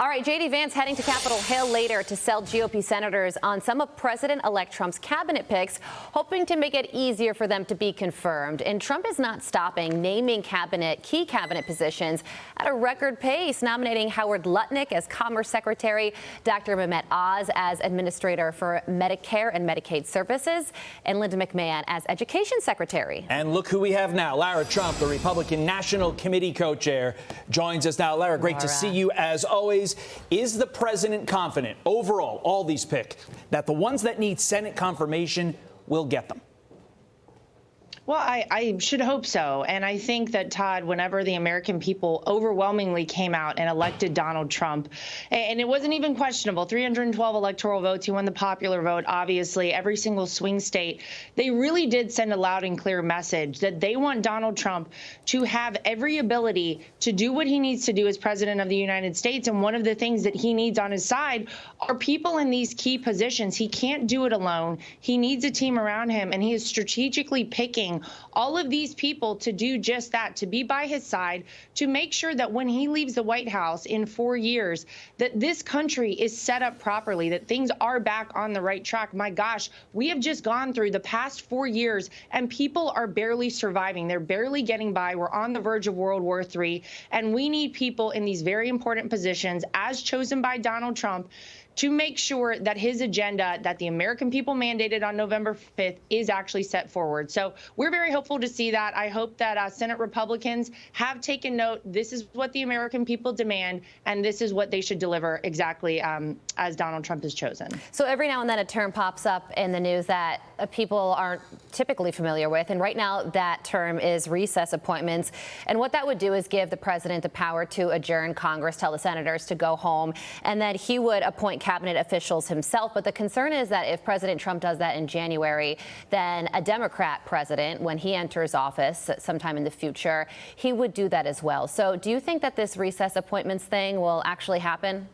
All right, J.D. Vance heading to Capitol Hill later to sell GOP senators on some of President-elect Trump's cabinet picks, hoping to make it easier for them to be confirmed. And Trump is not stopping naming key cabinet positions at a record pace, nominating Howard Lutnick as Commerce Secretary, Dr. Mehmet Oz as Administrator for Medicare and Medicaid Services, and Linda McMahon as Education Secretary. And look who we have now. Lara Trump, the Republican National Committee co-chair, joins us now. Lara, great to see you as always. Is the president confident overall, all these picks, that the ones that need Senate confirmation will get them? Well, I should hope so. And I think that, Todd, whenever the American people overwhelmingly came out and elected Donald Trump, and it wasn't even questionable, 312 electoral votes, he won the popular vote, obviously, every single swing state, they really did send a loud and clear message that they want Donald Trump to have every ability to do what he needs to do as president of the United States. And one of the things that he needs on his side are people in these key positions. He can't do it alone. He needs a team around him, and he is strategically picking all of these people to do just that, to be by his side, to make sure that when he leaves the White House in 4 years, that this country is set up properly, that things are back on the right track. My gosh, we have just gone through the past 4 years and people are barely surviving. They're barely getting by. We're on the verge of World War III, and we need people in these very important positions, as chosen by Donald Trump, to make sure that his agenda that the American people mandated on November 5th is actually set forward. So we're very hopeful to see that. I hope that Senate Republicans have taken note. This is what the American people demand, and this is what they should deliver exactly as Donald Trump is chosen. So every now and then a term pops up in the news that people aren't typically familiar with. And right now that term is recess appointments. And what that would do is give the president the power to adjourn Congress, tell the senators to go home, and then he would appoint cabinet officials himself. But the concern is that if President Trump does that in January, then a Democrat president, when he enters office sometime in the future, he would do that as well. So do you think that this recess appointments thing will actually happen?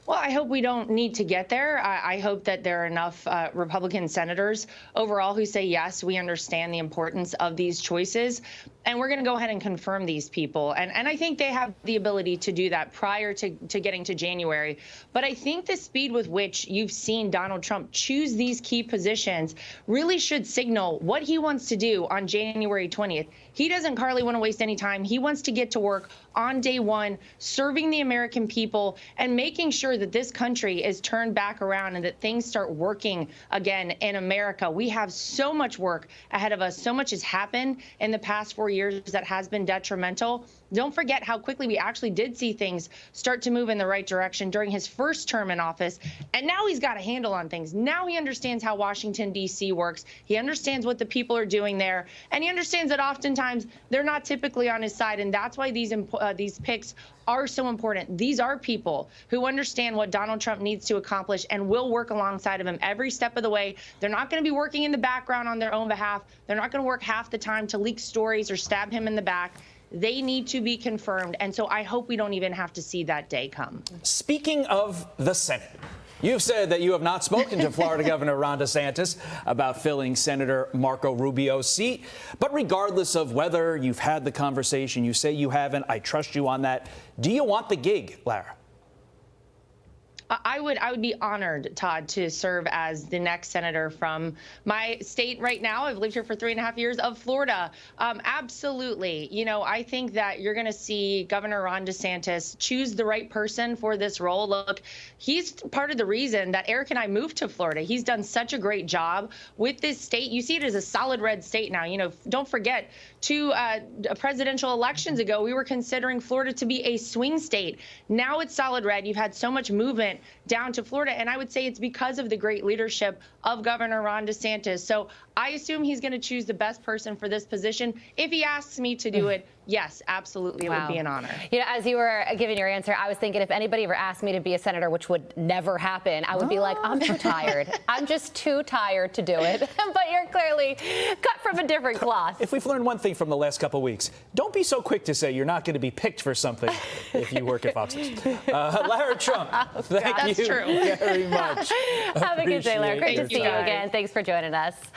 Well, I hope we don't need to get there. I hope that there are enough Republican senators overall who say, yes, we understand the importance of these choices, and we're going to go ahead and confirm these people. And I think they have the ability to do that prior to getting to January. But I think the speed with which you've seen Donald Trump choose these key positions really should signal what he wants to do on January 20th. He doesn't, Carly, want to waste any time. He wants to get to work on day one, serving the American people and making sure that this country is turned back around and that things start working again in America. We have so much work ahead of us. So much has happened in the past 4 years that has been detrimental. Don't forget how quickly we actually did see things start to move in the right direction during his first term in office. And now he's got a handle on things. Now he understands how Washington, D.C. works. He understands what the people are doing there. And he understands that oftentimes they're not typically on his side. And that's why these picks are so important. These are people who understand what Donald Trump needs to accomplish and will work alongside of him every step of the way. They're not going to be working in the background on their own behalf. They're not going to work half the time to leak stories or stab him in the back. They need to be confirmed. And so I hope we don't even have to see that day come. Speaking of the Senate, you've said that you have not spoken to Florida Governor Ron DeSantis about filling Senator Marco Rubio's seat. But regardless of whether you've had the conversation, you say you haven't. I trust you on that. Do you want the gig, Lara? I would be honored, Todd, to serve as the next senator from my state right now. I've lived here for 3.5 years, of Florida. Absolutely. You know, I think that you're going to see Governor Ron DeSantis choose the right person for this role. Look, he's part of the reason that Eric and I moved to Florida. He's done such a great job with this state. You see it as a solid red state now. You know, don't forget, 2 presidential elections ago, we were considering Florida to be a swing state. Now it's solid red. You've had so much movement down to Florida, and I would say it's because of the great leadership of Governor Ron DeSantis. So I assume he's going to choose the best person for this position. If he asks me to do it, yes, absolutely, it would be an honor. You know, as you were giving your answer, I was thinking if anybody ever asked me to be a senator, which would never happen, I would be like, I'm too tired. I'm just too tired to do it. But you're clearly cut from a different cloth. If we've learned one thing from the last couple of weeks, don't be so quick to say you're not going to be picked for something if you work at Fox News. Lara Trump, thank you very much. Have a good day, Lara. Great to see you again. Thanks for joining us.